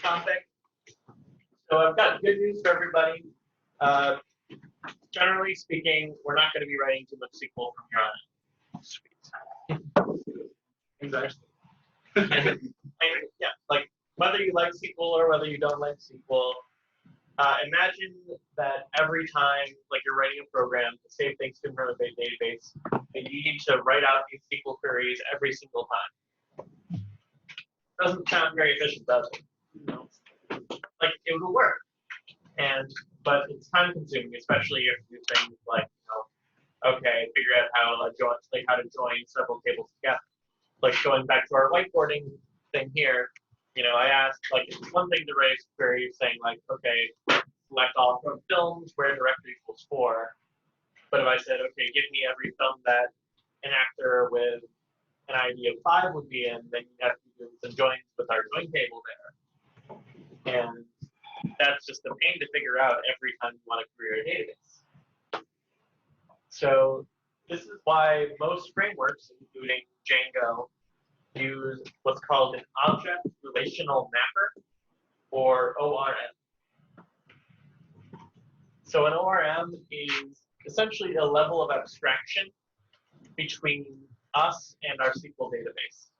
topic. So I've got good news for everybody. Generally speaking, we're not going to be writing too much SQL from here on out. Sweet. Exactly. Yeah, like whether you like SQL or whether you don't like SQL, imagine that every time like you're writing a program to save things to another database, and you need to write out these SQL queries every single time. Doesn't sound very efficient, does it? No. Like it will work, but it's time consuming, especially if you do things like okay, figure out how to join several tables together. Like going back to our whiteboarding thing here, I asked it's one thing to raise a query saying okay, select all from films where directory equals 4. But if I said, okay, give me every film that an actor with an ID of 5 would be in, then you have to do some joins with our join table there. And that's just a pain to figure out every time you want to query a database. So this is why most frameworks, including Django, use what's called an object relational mapper, or ORM. So an ORM is essentially a level of abstraction between us and our SQL database.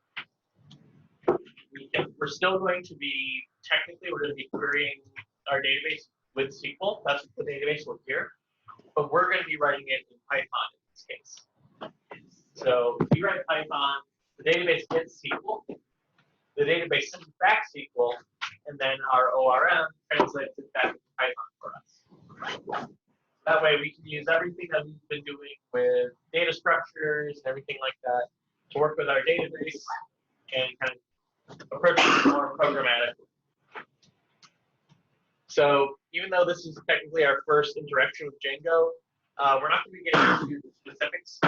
We're still going to be, technically, we're going to be querying our database with SQL. That's what the database will hear. But we're going to be writing it in Python in this case. So if you write Python, the database gets SQL, the database sends back SQL, and then our ORM translates it back into Python for us. That way we can use everything that we've been doing with data structures and everything like that to work with our database and kind of approach it more programmatically. So even though this is technically our first interaction with Django, we're not going to be getting into the specifics,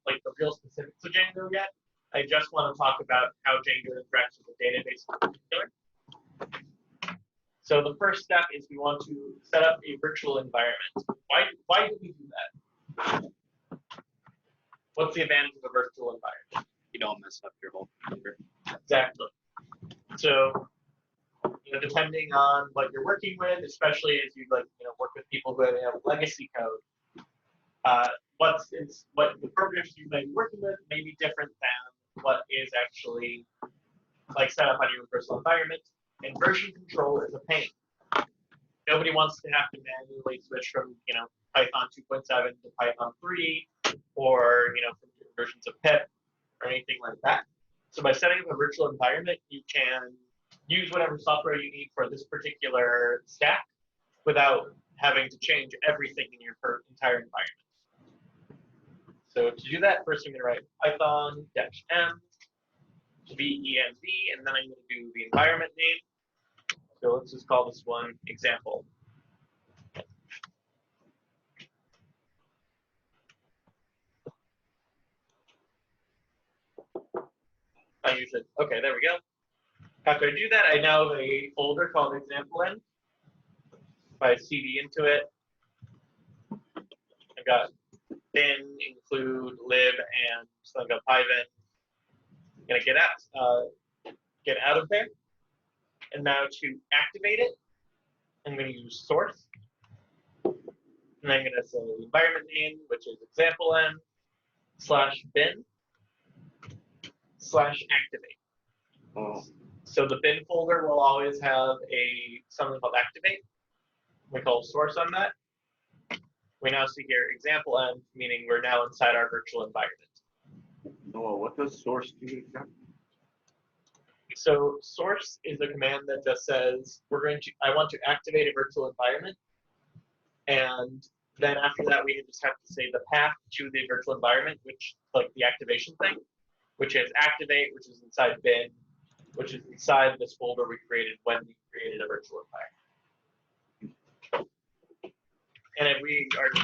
like the real specifics of Django yet. I just want to talk about how Django interacts with the database in particular. So the first step is we want to set up a virtual environment. Why do we do that? What's the advantage of a virtual environment? You don't mess up your whole computer. Exactly. So, depending on what you're working with, especially as you work with people who have legacy code, what the programs you might be working with may be different than what is actually set up on your virtual environment. And version control is a pain. Nobody wants to have to manually switch from Python 2.7 to Python 3, or from versions of pip or anything like that. So by setting up a virtual environment, you can use whatever software you need for this particular stack without having to change everything in your entire environment. So to do that, first I'm going to write Python -m venv, and then I'm going to do the environment name. So let's just call this one example. Okay, there we go. After I do that, I now have a folder called example-n. If I cd into it, I've got bin, include, lib, and so I've got pyvin. I'm going to get out of there. And now to activate it, I'm going to use source. And I'm going to say environment name, which is example-n /bin /activate. Oh. So the bin folder will always have something called activate. We call source on that. We now see here example-n, meaning we're now inside our virtual environment. Noah, what does source do exactly? So source is a command that just says I want to activate a virtual environment, and then after that we just have to say the path to the virtual environment, which the activation thing, which is activate, which is inside bin, which is inside this folder we created when we created a virtual environment. And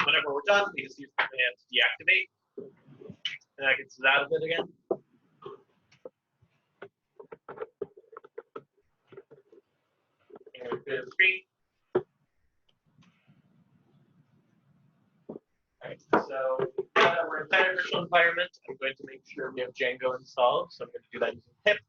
whenever we're done, we just use the command to deactivate, and that gets us out of it again. Clear the screen. Alright, so now that we're inside our virtual environment, I'm going to make sure we have Django installed. So I'm going to do that using pip.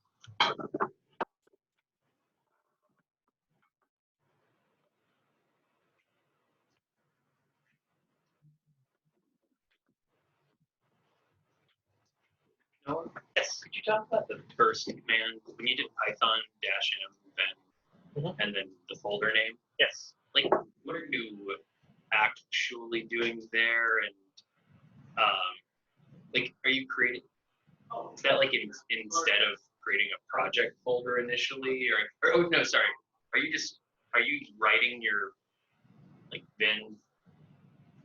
Noah, Yes. could you talk about the first command when you did Python -m and then the folder name? Yes. Like, what are you actually doing there? And like, are you creating? Is that like instead of creating a project folder initially, or oh no, sorry, are you writing your like bin,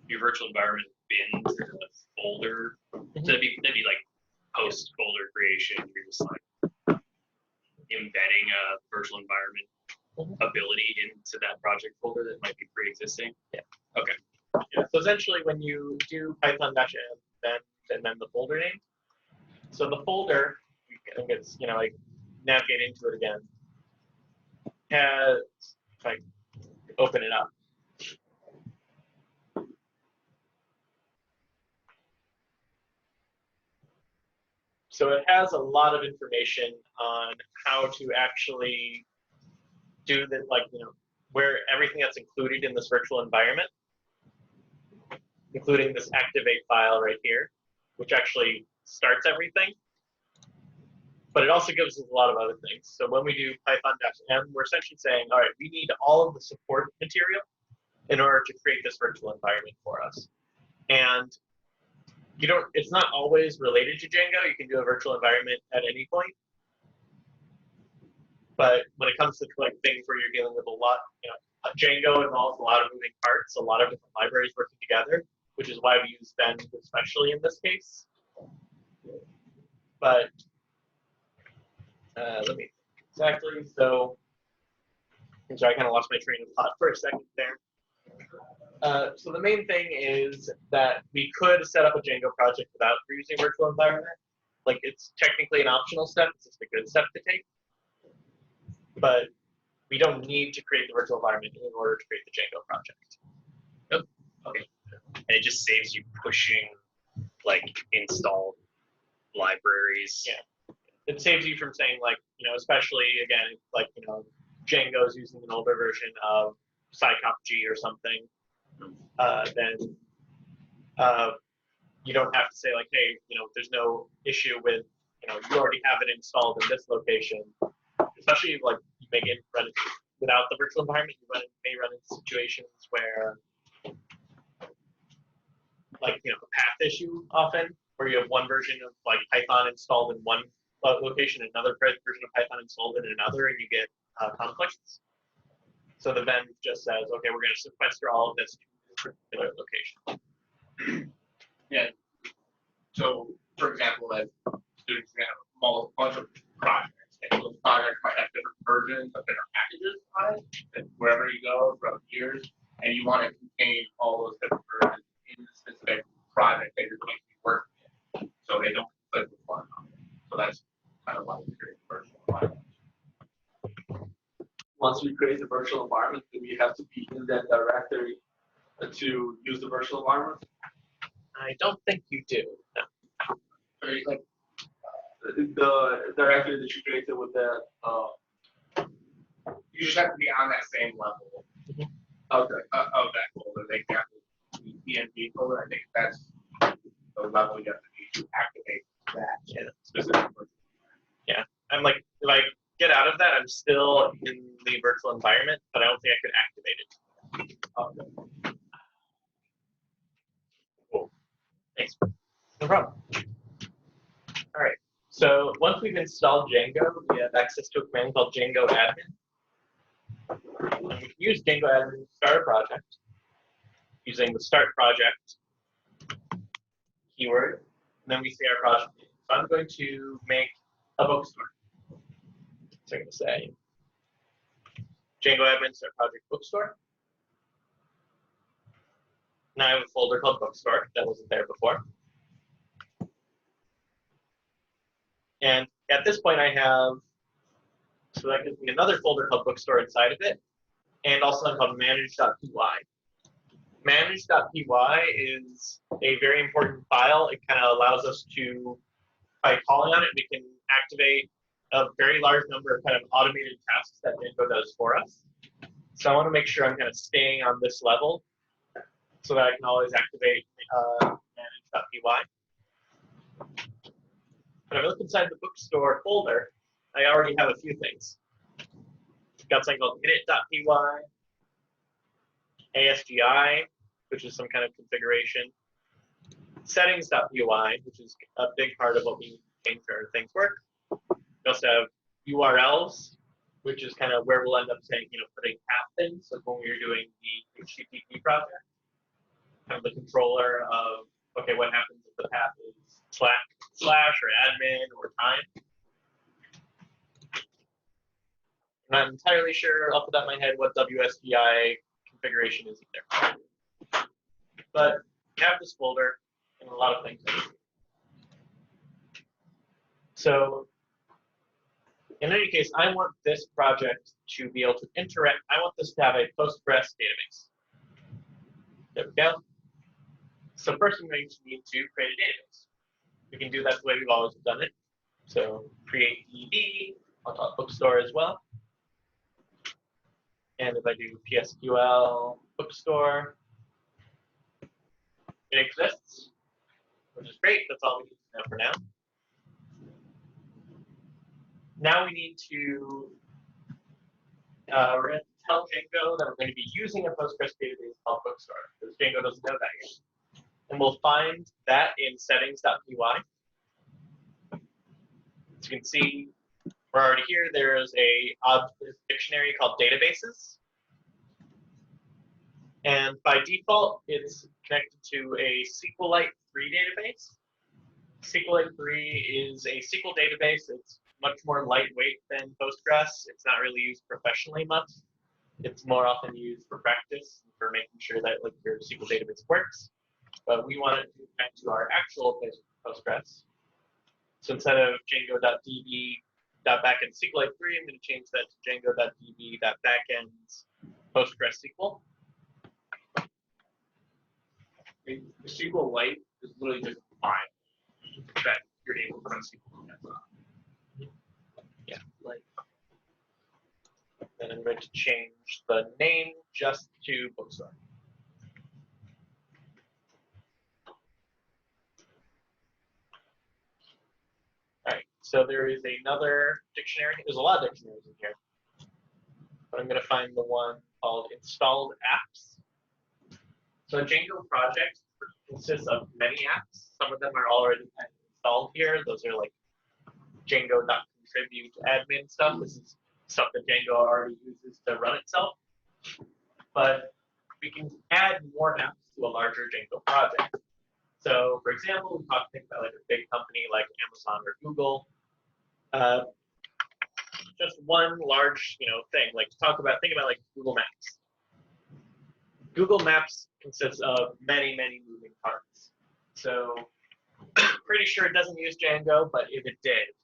your virtual environment bins in the folder? So that'd be like post folder creation. You're just like embedding a virtual environment ability into that project folder that might be pre-existing. Yeah. Okay. Yeah. So essentially, when you do Python -m and then the folder name, so the folder, gets, like navigate into it again, has, if I open it up, so it has a lot of information on how to actually do the, where everything that's included in this virtual environment, including this activate file right here, which actually starts everything. But it also gives us a lot of other things. So when we do Python -m, we're essentially saying, all right, we need all of the support material in order to create this virtual environment for us. And it's not always related to Django. You can do a virtual environment at any point. But when it comes to like things where you're dealing with a lot, Django involves a lot of moving parts, a lot of different libraries working together, which is why we use Ben, especially in this case. But let me exactly. So I kind of lost my train of thought for a second there. So the main thing is that we could set up a Django project without using virtual environment. Like, it's technically an optional step. It's just a good step to take. But we don't need to create the virtual environment in order to create the Django project. Yep. Okay. And it just saves you pushing like installed libraries. Yeah. It saves you from saying, like, especially again, like, Django's using an older version of scopg or something. Then you don't have to say like, hey, there's no issue with, you already have it installed in this location. Especially like you may run it without the virtual environment, you may run into situations where, like, a path issue often, where you have one version of like Python installed in one location, another version of Python installed in another, and you get conflicts. So the Venn just says, okay, we're going to sequester all of this to this particular location. Yeah. So, for example, as students can have a bunch of projects, and those projects might have different versions of different packages on it, and wherever you go throughout years, and you want to contain all those different versions in the specific project that you're going to be working in, so they don't conflict with one another. So that's kind of why we create virtual environments. Once we create the virtual environment, do we have to be in that directory to use the virtual environment? I don't think you do. No. Like the directory that you created with that. You just have to be on that same level Okay. of that folder. They have the ENV folder. I think that's the level you have to be to activate that specific version. Yeah. I'm like, if I get out of that, I'm still in the virtual environment, but I don't think I could activate it. Okay. Cool. Thanks. No problem. All right. So once we've installed Django, we have access to a command called Django admin. And we can use Django admin to start a project using the start project keyword. And then we say our project name. So I'm going to make a bookstore. So I'm going to say Django admin start project bookstore. Now I have a folder called bookstore that wasn't there before. And at this point I have, so that gives me another folder called bookstore inside of it, and also one called manage.py. Manage.py is a very important file. It kind of allows us to, by calling on it, we can activate a very large number of kind of automated tasks that Django does for us. So I want to make sure I'm kind of staying on this level so that I can always activate manage.py. But if I look inside the bookstore folder, I already have a few things. I've got something called init.py, ASGI, which is some kind of configuration, settings.py, which is a big part of what we make sure things work. We also have URLs, which is kind of where we'll end up saying, putting path things, like when we were doing the HTTP project. Kind of the controller of, okay, what happens if the path is slash or admin or time. I'm not entirely sure off the top of my head what WSDI configuration is either. But we have this folder and a lot of things. So in any case, I want this project to be able to interact. I want this to have a Postgres database. There we go. So first I'm going to need to create a database. We can do that the way we've always done it. So create DB, I'll call it bookstore as well. And if I do PSQL bookstore, it exists, which is great. That's all we need to know for now. Now we need to, we're going to tell Django that we're going to be using a Postgres database called bookstore, because Django doesn't know that yet. And we'll find that in settings.py. As you can see, we're already here. There's a dictionary called databases. And by default, it's connected to a SQLite 3 database. SQLite 3 is a SQL database. It's much more lightweight than Postgres. It's not really used professionally much. It's more often used for practice, for making sure that your SQL database works. But we want it to connect to our actual Postgres. So instead of Django.db.backend SQLite 3, I'm going to change that to Django.db.backend PostgreSQL. The SQLite is literally just a file that you're able to run SQL. Yeah, and I'm going to change the name just to bookstore. All right, so there is another dictionary. There's a lot of dictionaries in here, but I'm going to find the one called installed apps. So a Django project consists of many apps. Some of them are already installed here. Those are like Django.contribute admin stuff. This is stuff that Django already uses to run itself. But we can add more apps to a larger Django project. So for example, we talk things about like a big company like Amazon or Google. Just one large, thing. Think about like Google Maps. Google Maps consists of many, many moving parts. So pretty sure it doesn't use Django, but if it did,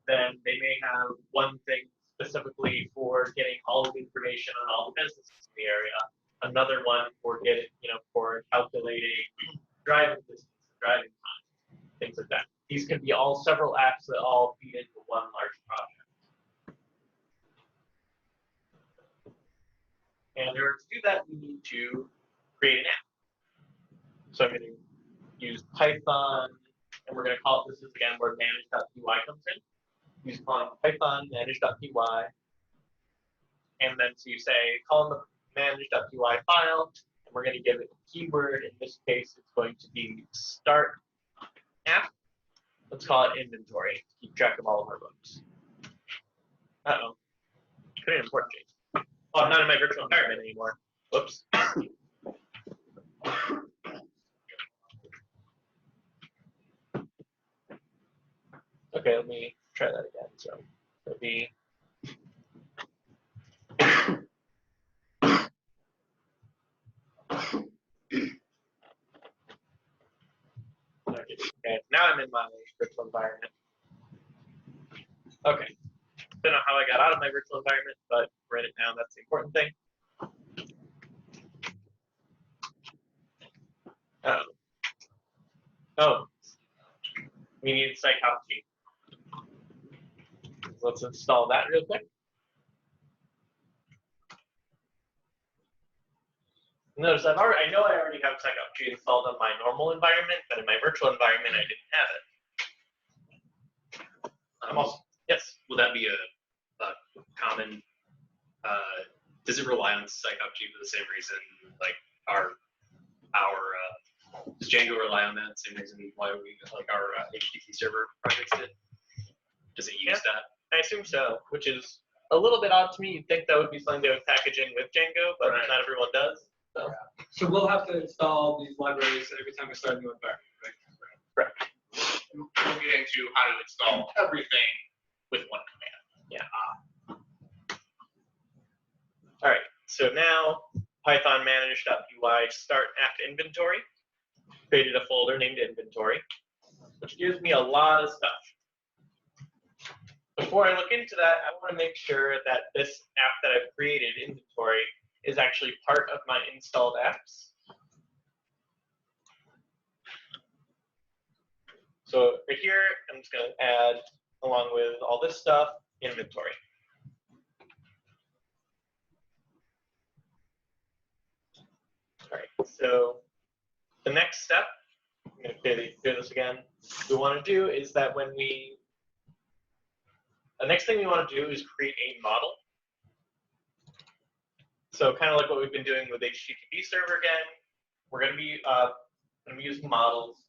then they may have one thing specifically for getting all of the information on all the businesses in the area, another one for getting, for calculating driving distance, driving time, things like that. These can be all several apps that all feed into one large project. And in order to do that, we need to create an app. So I'm going to use Python, and we're going to call it, this is again where manage.py comes in. Use calling Python manage.py. And then so you say, call the manage.py file, and we're going to give it a keyword. In this case, it's going to be start app. Let's call it inventory to keep track of all of our books. Uh-oh. Couldn't import change. Oh, I'm not in my virtual environment anymore. Whoops. Okay, let me try that again. So it'll be okay, now I'm in my virtual environment. Okay. Don't know how I got out of my virtual environment, but we're in it now. That's the important thing. Oh, we need psychology. Let's install that real quick. Notice I know I already have psychology installed on my normal environment, but in my virtual environment I didn't have it. I'm also, yes. Will that be a common? Does it rely on psychopg for the same reason? Like does Django rely on that same reason why we like our HTTP server projects did? Does it use that? I assume so, which is a little bit odd to me. You'd think that would be something they would package in with Django, but Right. not everyone does. So. So we'll have to install these libraries every time we start a new environment, right? Correct. We'll get into how to install everything with one command. All right, so now Python manage.py start app inventory. Created a folder named inventory, which gives me a lot of stuff. Before I look into that, I want to make sure that this app that I've created, inventory, is actually part of my installed apps. So right here, I'm just going to add, along with all this stuff, inventory. All right, so the next step, I'm going to clear this again. What we want to do is that the next thing we want to do is create a model. So kind of like what we've been doing with HTTP server again, we're going to be using models.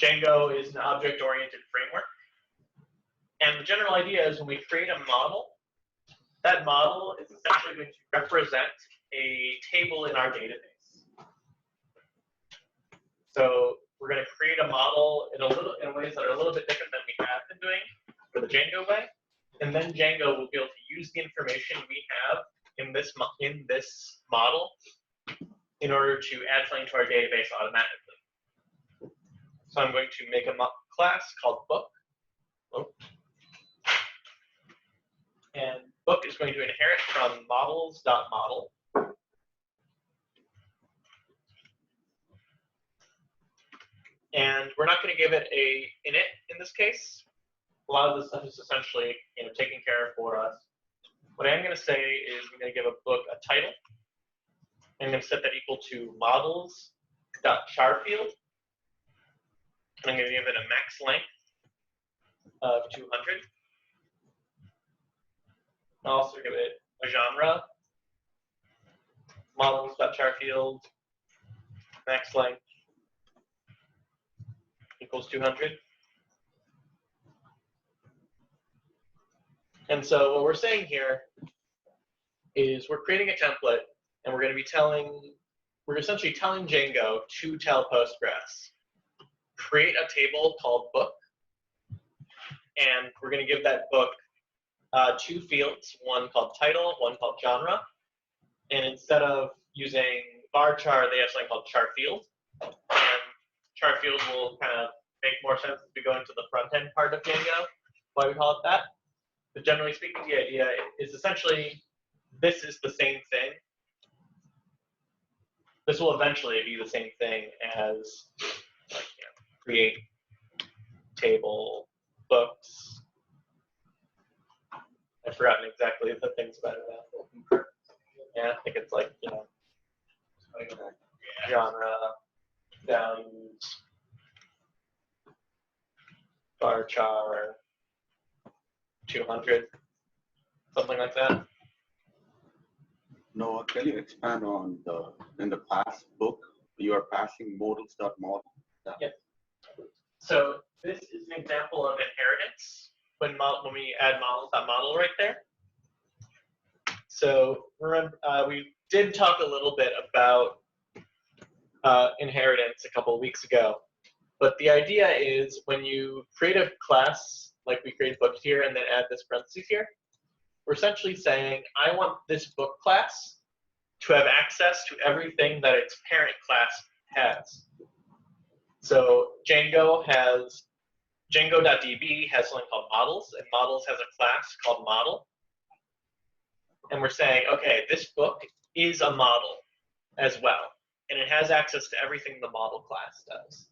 Django is an object-oriented framework. And the general idea is when we create a model, that model is essentially going to represent a table in our database. So we're going to create a model in ways that are a little bit different than we have been doing for the Django way. And then Django will be able to use the information we have in this model in order to add something to our database automatically. So I'm going to make a class called book. And book is going to inherit from models.model. And we're not going to give it a init in this case. A lot of this stuff is essentially taken care of for us. What I am going to say is I'm going to give a book a title. I'm going to set that equal to models.charfield. I'm going to give it a max length of 200. I'll also give it a genre, models.charfield, max length equals 200. And so what we're saying here is we're creating a template, and we're essentially telling Django to tell Postgres, create a table called book, and we're going to give that book two fields, one called title, one called genre. And instead of using varchar, they have something called charfield. And charfield will kind of make more sense as we go into the front end part of Django, why we call it that. But generally speaking, the idea is essentially this is the same thing. This will eventually be the same thing as create table books. I've forgotten exactly the things about it now. Yeah, I think it's like, genre, values, varchar, 200, something like that. Noah, can you expand on in the class book, you are passing models.model? Yes. So this is an example of inheritance when we add models.model right there. So remember, we did talk a little bit about inheritance a couple of weeks ago. But the idea is when you create a class, like we created book here and then add this parentheses here, we're essentially saying, I want this book class to have access to everything that its parent class has. So Django.db has something called models, and models has a class called model. And we're saying, okay, this book is a model as well, and it has access to everything the model class does,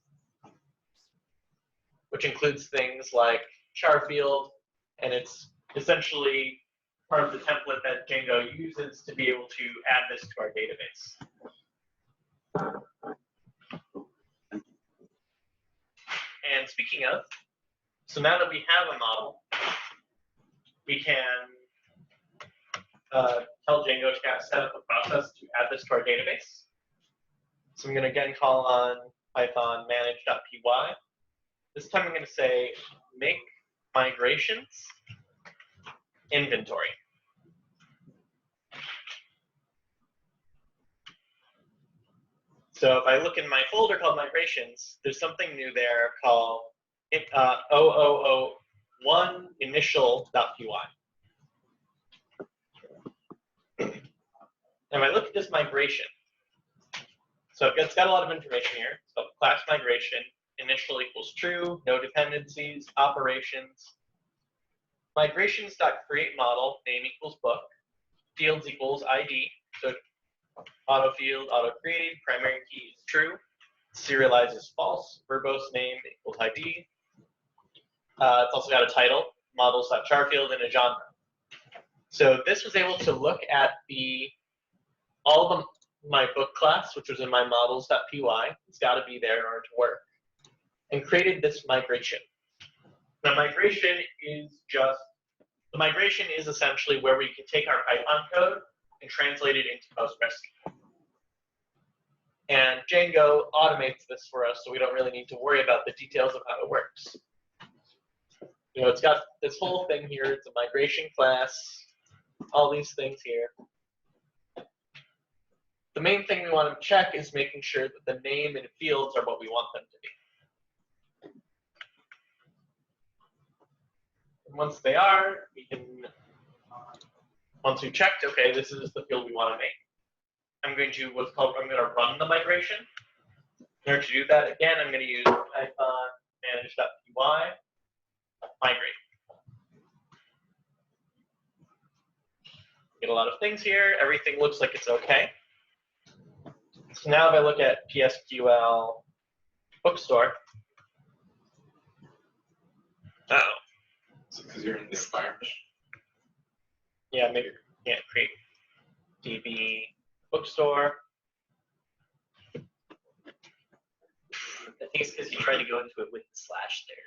which includes things like charfield, and it's essentially part of the template that Django uses to be able to add this to our database. And speaking of, So now that we have a model, we can tell Django to kind of set up a process to add this to our database. So I'm going to again call on Python manage.py. This time I'm going to say make migrations inventory. So if I look in my folder called migrations, there's something new there called 0001 initial.py. And if I look at this migration, so it's got a lot of information here. So class migration, initial equals true, no dependencies, operations. Migrations.create model, name equals book, fields equals ID. So auto field, auto created, primary key is true, serialize is false, verbose name equals ID. It's also got a title, models.charfield, and a genre. So this was able to look at all of my book class, which was in my models.py. It's got to be there in order to work, and created this migration. The migration is essentially where we can take our Python code and translate it into PostgreSQL. And Django automates this for us, so we don't really need to worry about the details of how it works. You know, it's got this whole thing here. It's a migration class, all these things here. The main thing we want to check is making sure that the name and fields are what we want them to be. And once they are, we can, once we've checked, okay, this is the field we want to make. I'm going to run the migration. In order to do that, again, I'm going to use Python manage.py, migrate. Get a lot of things here. Everything looks like it's okay. So now if I look at PSQL bookstore, Because you're in the environment. Yeah, maybe you can't create DB bookstore. I think it's because you tried to go into it with the slash there.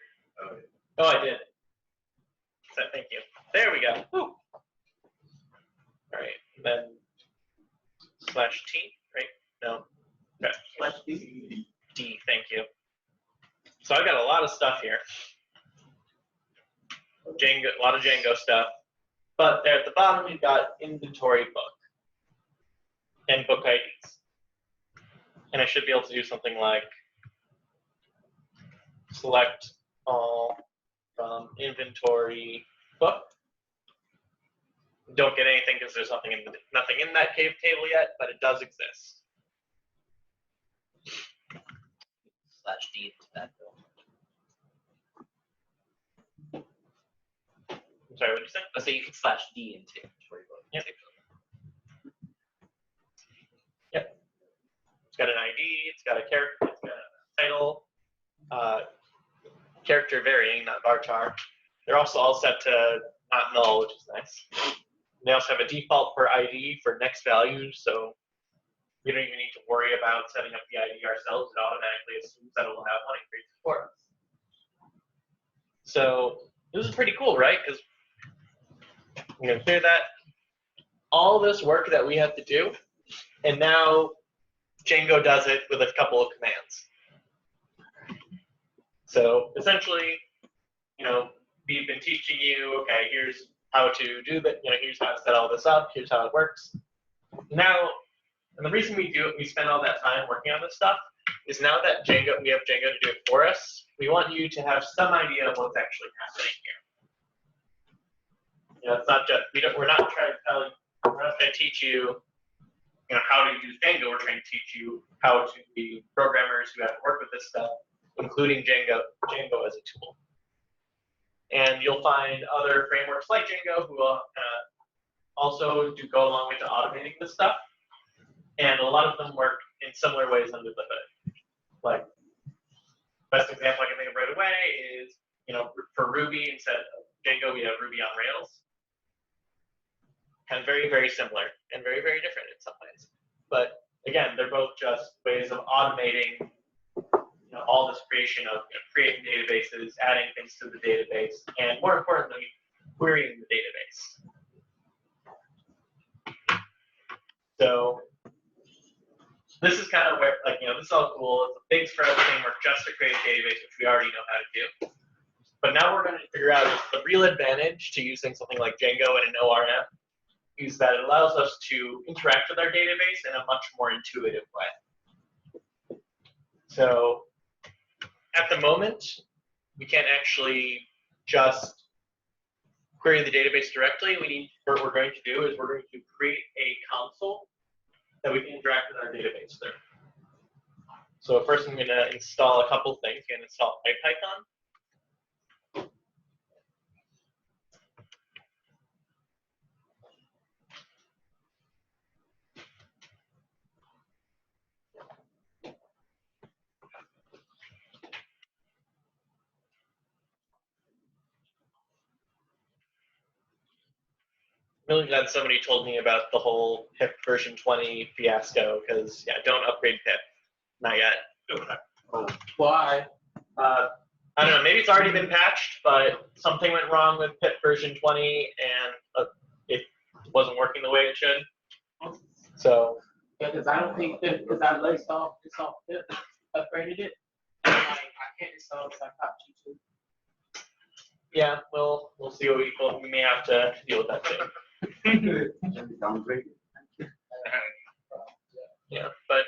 Oh, I did. So, thank you. There we go. Woo. All right, and then /T, right? No. Okay. D, thank you. So I've got a lot of stuff here. Django, a lot of Django stuff. But there at the bottom, we've got inventory book and book IDs. And I should be able to do something like select all from inventory book. Don't get anything because there's nothing in that cave table yet, but it does exist. /D into that though. I'm sorry, what did you say? I say you can /D into inventory book. Yep. Yep. It's got an ID, it's got a character, it's got a title, character varying, not varchar. They're also all set to not null, which is nice. They also have a default per ID for next values, so we don't even need to worry about setting up the ID ourselves. It automatically assumes that it will have one and creates it for us. So this is pretty cool, right? Because I'm going to clear that. All this work that we have to do, and now Django does it with a couple of commands. So essentially, you know, we've been teaching you, okay, here's how to do that, you know, here's how to set all this up, here's how it works. Now, and the reason we do it, we spend all that time working on this stuff, is now that we have Django to do it for us, we want you to have some idea of what's actually happening here. You know, it's not just, we're not trying to tell you, we're not trying to teach you, you know, how to use Django, we're trying to teach you how to be programmers who have to work with this stuff, including Django as a tool. And you'll find other frameworks like Django who will also go along with automating this stuff. And a lot of them work in similar ways under the hood. Like, best example I can think of right away is, you know, for Ruby, instead of Django, we have Ruby on Rails. Kind of very, very similar and very, very different in some ways. But again, they're both just ways of automating, you all this creation of creating databases, adding things to the database, and more importantly, querying the database. So this is kind of where, this is all cool. It's a big spread framework just to create a database, which we already know how to do. But now we're going to figure out the real advantage to using something like Django and an ORM is that it allows us to interact with our database in a much more intuitive way. So at the moment, we can't actually just query the database directly. What we're going to do is we're going to create a console that we can interact with our database through. So first I'm going to install a couple things. I'm going to install IPython. Really glad somebody told me about the whole pip version 20 fiasco, because yeah, don't upgrade pip. Not yet. Why? I don't know, maybe it's already been patched, but something went wrong with pip version 20 and it wasn't working the way it should. So Yeah, because I don't think because I installed it, upgraded it, and I can't install it, so I got G2. yeah, we'll see what we may have to deal with that soon. Downgrade. Yeah, but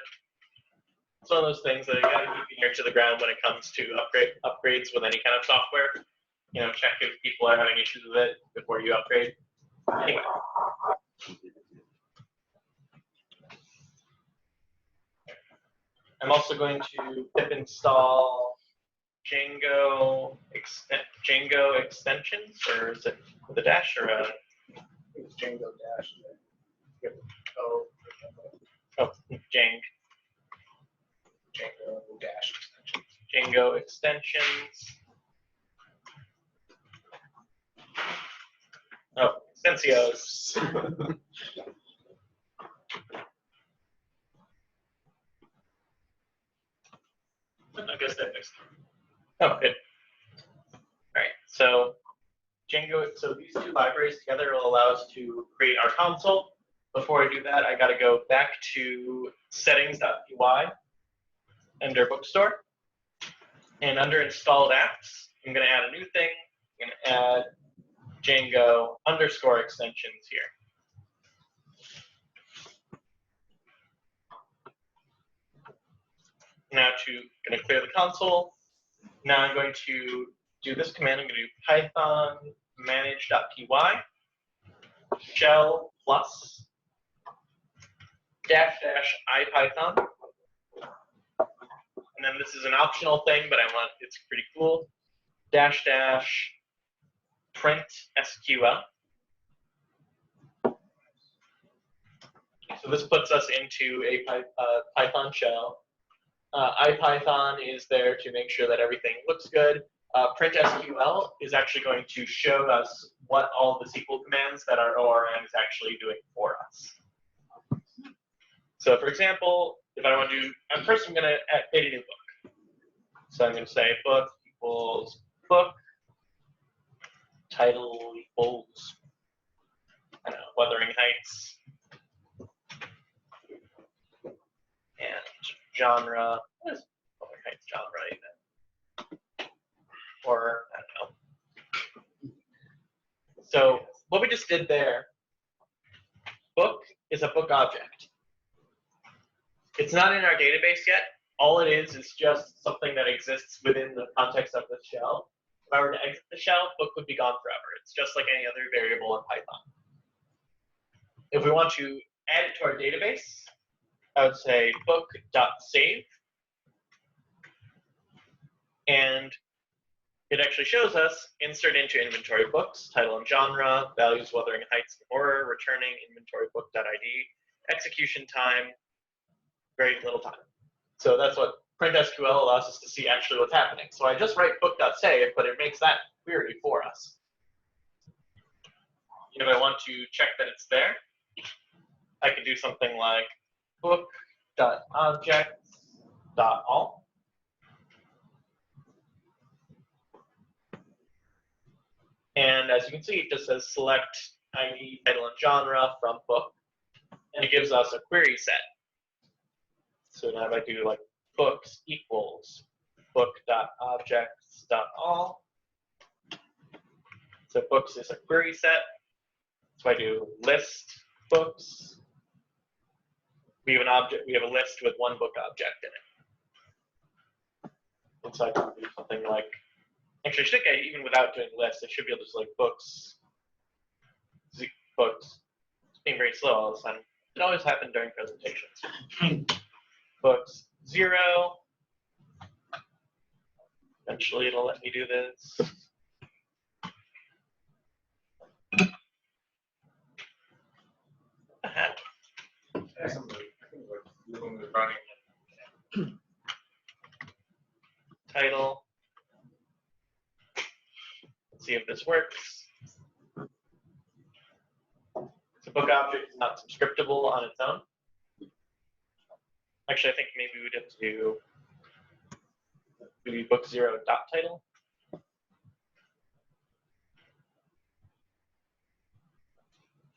it's one of those things that you gotta keep your ear to the ground when it comes to upgrades with any kind of software. Check if people are having issues with it before you upgrade. Anyway. I'm also going to pip install Django extensions, or is it with a dash or a? It's Django Dash. Oh, Django Dash extension. Django extensions. Oh, Extensios. I guess that makes sense. Oh, good. All right, so Django, so these two libraries together will allow us to create our console. Before I do that, I got to go back to settings.py under bookstore. And under installed apps, I'm going to add a new thing. I'm going to add Django _ extensions here. Now going to clear the console. Now I'm going to do this command. I'm going to do python manage.py shell plus -- ipython. And then this is an optional thing, but it's pretty cool. -- print SQL. So this puts us into a Python shell. IPython is there to make sure that everything looks good. Print SQL is actually going to show us what all the SQL commands that our ORM is actually doing for us. So for example, if I want to do, first I'm going to create a new book. So I'm going to say book equals book, title equals, I don't know, Wuthering Heights, and genre, what is Wuthering Heights genre even? Or, I don't know. So what we just did there, book is a book object. It's not in our database yet. All it is just something that exists within the context of the shell. If I were to exit the shell, book would be gone forever. It's just like any other variable in Python. If we want to add it to our database, I would say book.save. And it actually shows us insert into inventory books, title and genre, values Wuthering Heights and Horror, returning inventory book.id, execution time, very little time. So that's what print SQL allows us to see actually what's happening. So I just write book.save, but it makes that query for us. And if I want to check that it's there, I can do something like book.objects.all. And as you can see, it just says select ID, title, and genre from book. And it gives us a query set. So now if I do like books equals book.objects.all. So books is a query set. So I do list books. We have an object, we have a list with one book object in it. And so I can do something like, actually I think even without doing lists, I should be able to just like books, books. It's being very slow all of a sudden. It always happens during presentations. Books 0. Eventually it'll let me do this. Title. Let's see if this works. So book object is not subscriptable on its own. Actually, I think maybe we'd have to do book 0 dot title.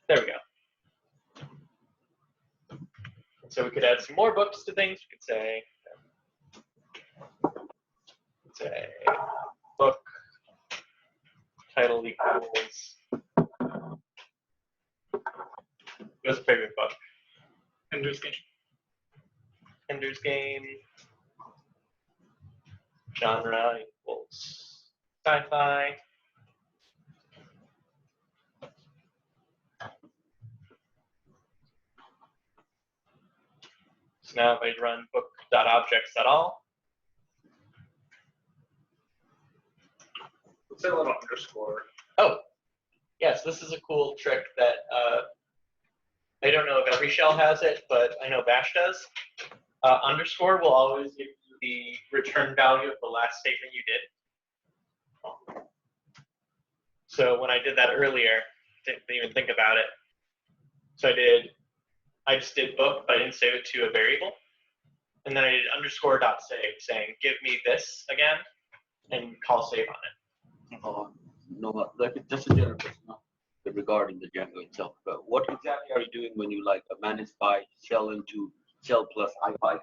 There we go. And so we could add some more books to things. We could say book title equals. What's a favorite book? Ender's Game. Ender's Game. Genre equals sci-fi. So now if I run book.objects.all. Let's say a little underscore. Oh, yes, this is a cool trick that I don't know if every shell has it, but I know Bash does. Underscore will always give you the return value of the last statement you did. So when I did that earlier, didn't even think about it. So I just did book, but I didn't save it to a variable. And then I did underscore dot save, saying give me this again, and call save on it. No, like just a general question regarding the Django itself. But what exactly are you doing when you like manage by shell into shell plus IPython?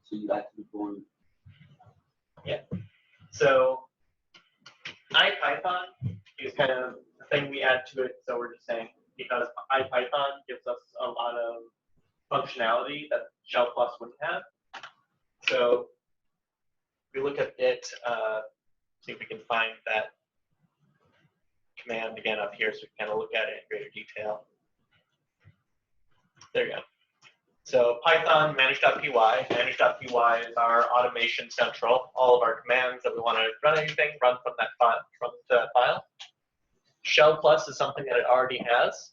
So you actually going. Yeah. So IPython is kind of the thing we add to it. So we're just saying because IPython gives us a lot of functionality that Shell Plus wouldn't have. So if we look at it, see if we can find that command again up here so we can kind of look at it in greater detail. There you go. So Python manage.py. Manage.py is our automation central. All of our commands that we want to run anything run from that file. Shell Plus is something that it already has,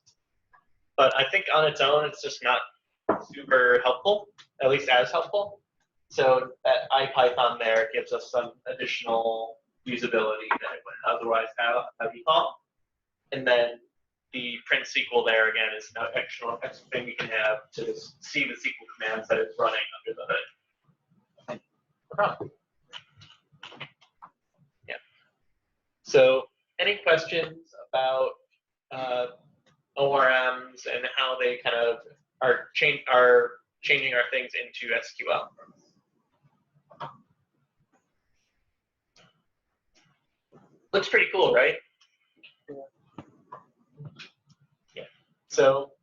but I think on its own it's just not super helpful, at least as helpful. So that IPython there gives us some additional usability that it wouldn't otherwise have by default. And then the print SQL there again is an extra thing we can have to just see the SQL commands that it's running under the hood. No problem. Yeah. So any questions about ORMs and how they kind of are changing our things into SQL? Looks pretty cool, right? Yeah. So,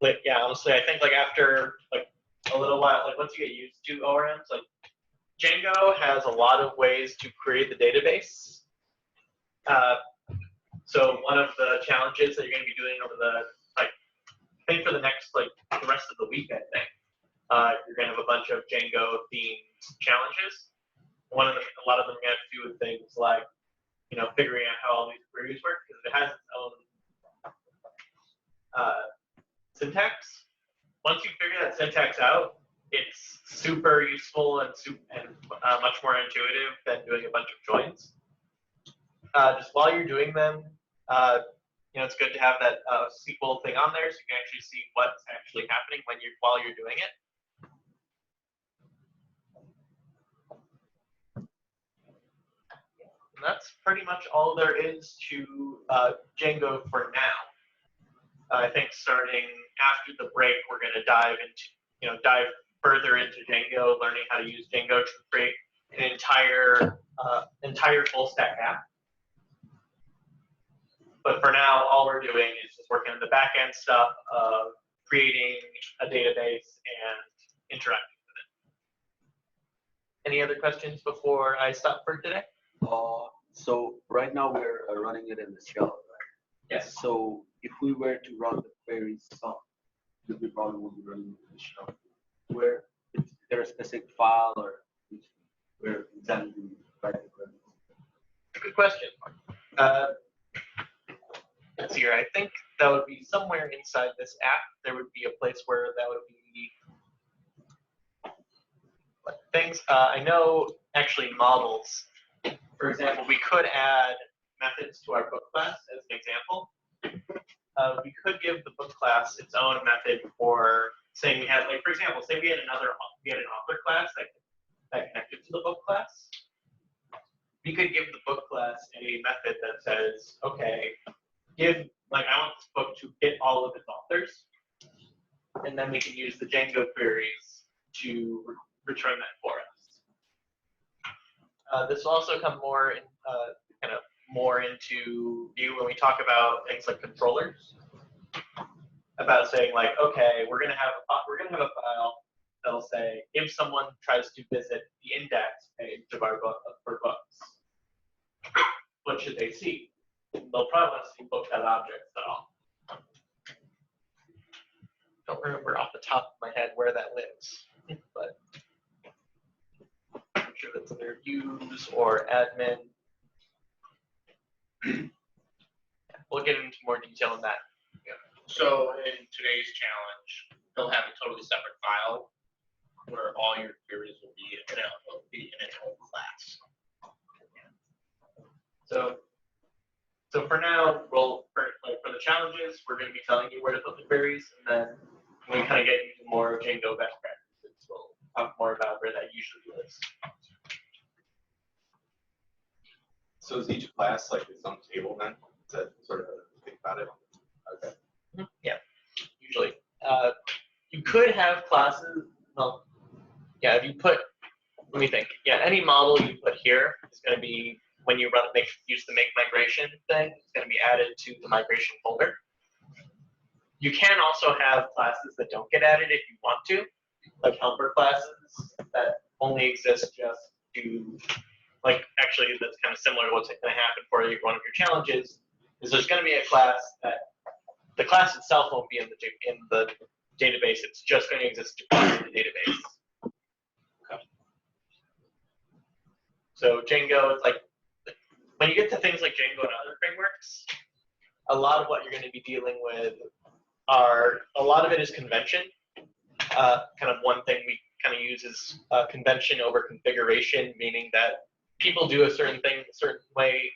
like, yeah, honestly, I think like after like a little while, like once you get used to ORMs, like Django has a lot of ways to create the database. So one of the challenges that you're going to be doing over the I think for the next the rest of the week, I think you're going to have a bunch of Django themed challenges. A lot of them are going to have to do with things like, figuring out how all these queries work, because it has its own syntax. Once you figure that syntax out, it's super useful and much more intuitive than doing a bunch of joins. Just while you're doing them, it's good to have that SQL thing on there so you can actually see what's actually happening while you're doing it. And that's pretty much all there is to Django for now. I think starting after the break, we're going to dive further into Django, learning how to use Django to create an entire full stack app. But for now, all we're doing is just working on the back end stuff of creating a database and interacting with it. Any other questions before I stop for today? So right now we're running it in the shell, right? Yes. So if we were to run the queries, we probably would be running it in the shell. Where is there a specific file or where exactly do we write the query? Good question. Let's see here. I think that would be somewhere inside this app. There would be a place where that would be things. I know actually models. For example, we could add methods to our book class as an example. We could give the book class its own method for saying we had, like, for example, say we had an author class that connected to the book class. We could give the book class a method that says, okay, I want this book to hit all of its authors, and then we can use the Django queries to return that for us. This will also come more in, more into view when we talk about things like controllers. About saying like, okay, we're gonna have a file that'll say if someone tries to visit the index page of our book for books, what should they see? They'll probably want to see book.objects at all. Don't remember off the top of my head where that lives, but I'm sure that's either use or admin. We'll get into more detail on that. So in today's challenge, they'll have a totally separate file where all your queries will be in its own class. So for now, for the challenges, we're going to be telling you where to put the queries, and then when we kind of get into more Django best practices, we'll talk more about where that usually lives. So is each class like its own table then? Is that sort of how to think about it? Okay. Yeah, usually. You could have classes, well, yeah, if you put, let me think. Yeah, any model you put here is going to be, when you use the make migration thing, it's going to be added to the migration folder. You can also have classes that don't get added if you want to, like helper classes that only exist just to, like, actually that's kind of similar to what's going to happen for one of your challenges, is there's going to be a class that, the class itself won't be in the database, it's just going to exist to query the database. Okay. So Django is like, when you get to things like Django and other frameworks, a lot of what you're going to be dealing with a lot of it is convention. Kind of one thing we kind of use is convention over configuration, meaning that people do a certain thing a certain way,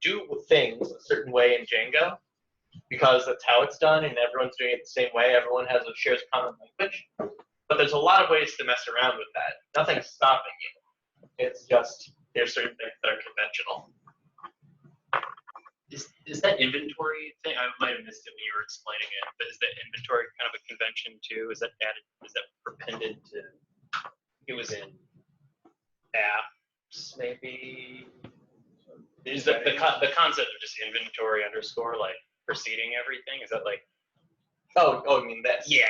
do things a certain way in Django because that's how it's done, and everyone's doing it the same way. Everyone shares common language, but there's a lot of ways to mess around with that. Nothing's stopping you. It's just there's certain things that are conventional. Is that inventory thing? I might have missed it when you were explaining it, but is that inventory kind of a convention too? Is that added? Is that appended to? It was in apps, maybe. Is that the concept of just inventory underscore like preceding everything? Is that like? Oh, you mean this? Yeah.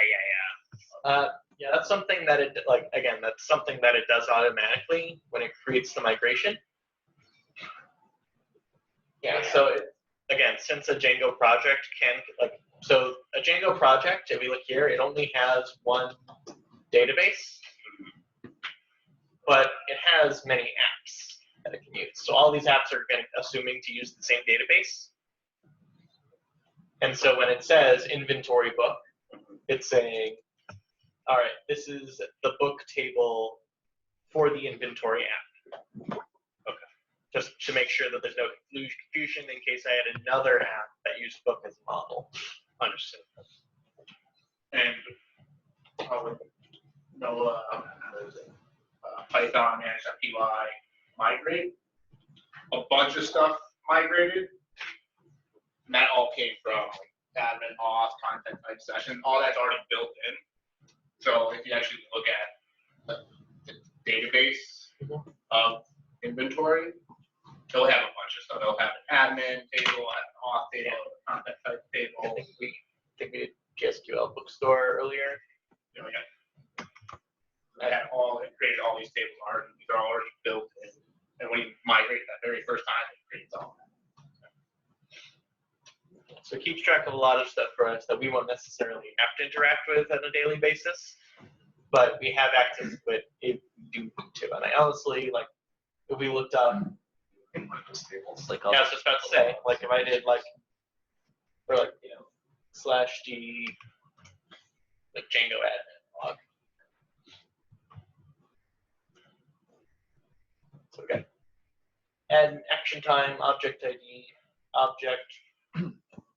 Yeah, that's something that that's something that it does automatically when it creates the migration. Yeah, so again, since a Django project a Django project, if we look here, it only has one database, but it has many apps that it can use. So all these apps are assuming to use the same database. And so when it says inventory book, it's saying, all right, this is the book table for the inventory app. Just to make sure that there's no confusion in case I had another app that used book as a model. Understood. And Python and py migrate. a bunch of stuff migrated. And that all came from admin, auth, content type session. All that's already built in. So if you actually look at the database of inventory, it'll have a bunch of stuff. It'll have an admin table, an auth table, a content type I table. think we did GSQL bookstore earlier. You know, I had it created all these tables already. They're already built in. And when you migrate that very first time, it creates all that. So it keeps track of a lot of stuff for us that we won't necessarily have to interact with on a daily basis, but we have access to it if we do need to. And I honestly, like, if we looked up, In one of those tables. Like, yeah, I was just about to say, like, if I did, like, or like, you know, /d, like, Django admin log. So we got add an action time, object ID, object,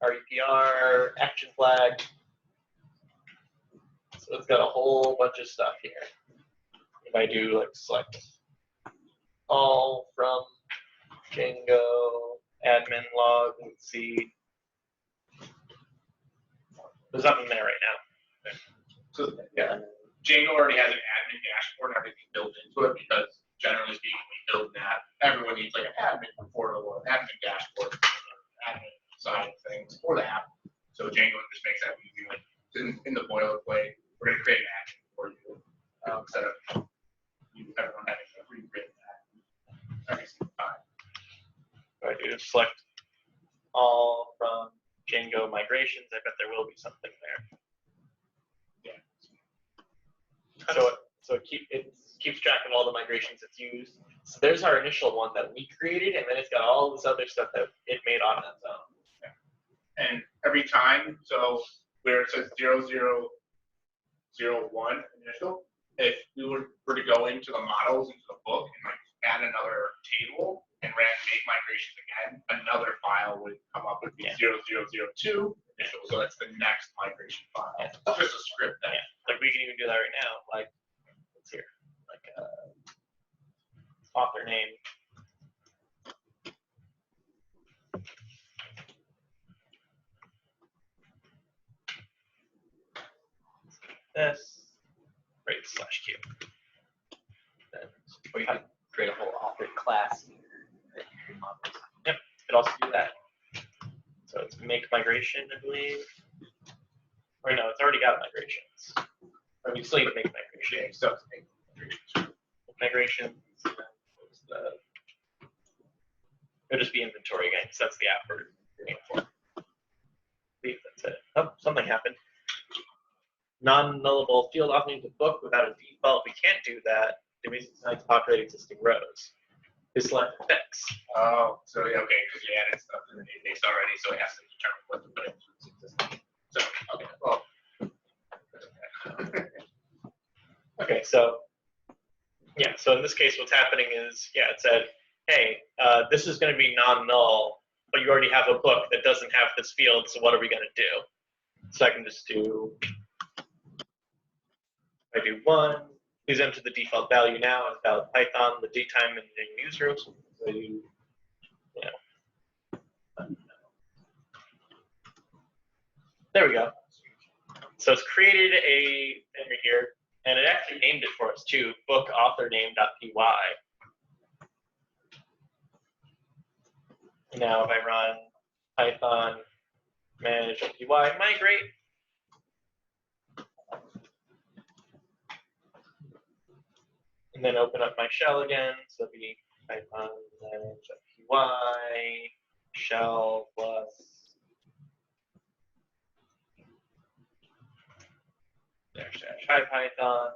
REPR, action flag. So it's got a whole bunch of stuff here. If I do like select all from Django admin log, let's see. There's nothing there right now. So yeah, Django already has an admin dashboard and everything built into it because generally speaking, when we build an app, everyone needs like an admin portal or an admin dashboard, admin side of things for the app. So Django just makes that easy. Like in the boilerplate, we're going to create an action for you instead of everyone having to rewrite that every single time. If I do select all from Django migrations, I bet there will be something there. Yeah. So it keeps track of all the migrations it's used. So there's our initial one that we created, and then it's got all this other stuff that it made on its own. And every time, so where it says 0001 initial, if we were to go into the models, into the book, and like add another table and make migrations again, another file would come up with the 0002 initial. So that's the next migration file. Yeah. It's just a script that. Yeah. Like we can even do that right now. Like it's here. Like author name. This right /q. Then we can create a whole author class. Yep, it also do that. So it's make migration, I believe. Or no, it's already got migrations. Or we still need to make migration. So it's make migrations. Migrations. It'll just be inventory again, because that's the app we're doing it for. I believe that's it. Oh, something happened. Non-nullable field often needs a book without a default. We can't do that. It means it's not to populate existing rows. We select fix. Oh, so yeah, okay, because you added stuff in the database already, so it has to determine what to put into its existing. So, okay, well. Okay, so yeah, so in this case, what's happening is, yeah, it said, hey, this is going to be non-null, but you already have a book that doesn't have this field, so what are we going to do? So I can just do, I do 1, please enter the default value now as valid Python, the date, time, and the newsroom. So I do, you know. There we go. So it's created a thing here, and it actually named it for us too, book author name.py. Now if I run Python manage.py migrate, and then open up my shell again, so it'll be Python manage.py shell plus /python.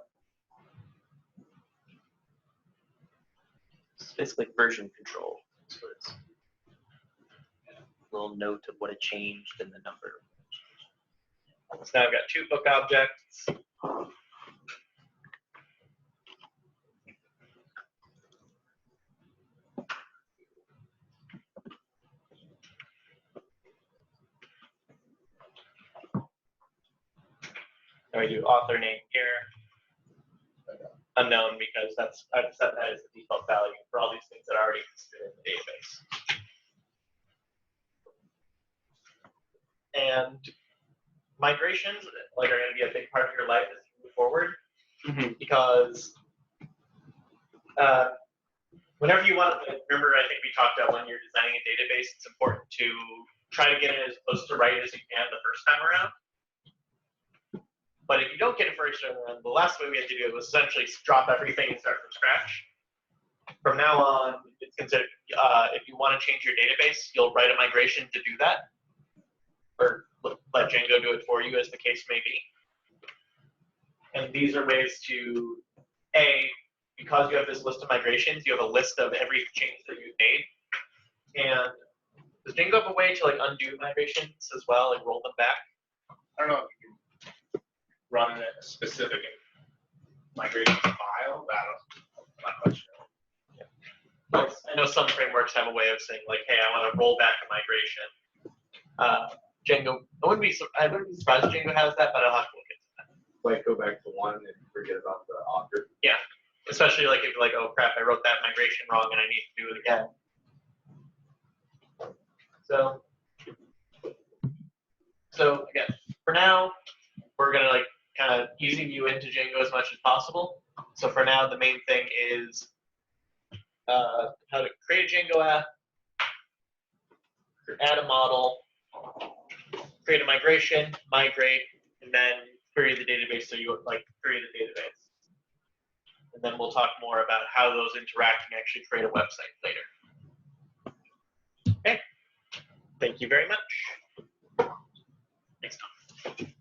It's basically version control. That's what it's. A little note of what it changed and the number. So now I've got 2 book objects. Now we do author name here. unknown because I've set that as the default value for all these things that are already existed in the database. And migrations are going to be a big part of your life as you move forward, because whenever you want to, remember, I think we talked about when you're designing a database, it's important to try to get it as close to right as you can the first time around. But if you don't get it first time around, the last way we had to do it was essentially drop everything and start from scratch. From now on, it's considered, if you want to change your database, you'll write a migration to do that, or let Django do it for you, as the case may be. And these are ways to, because you have this list of migrations, you have a list of every change that you've made. And does Django have a way to undo migrations as well, roll them back? I don't know if you can run a specific migration file. I'm not quite sure. I know some frameworks have a way of saying hey, I want to roll back a migration. Django, I wouldn't be surprised if Django has that, but I'll have to look into that. Go back to one and forget about the author. Yeah, especially if you're oh crap, I wrote that migration wrong and I need to do it again. So again, for now, we're gonna kind of easing you into Django as much as possible. So for now, the main thing is how to create a Django app, add a model, create a migration, migrate, and then query the database. So you query the database. And then we'll talk more about how those interact and actually create a website later. Okay. Thank you very much. Next time.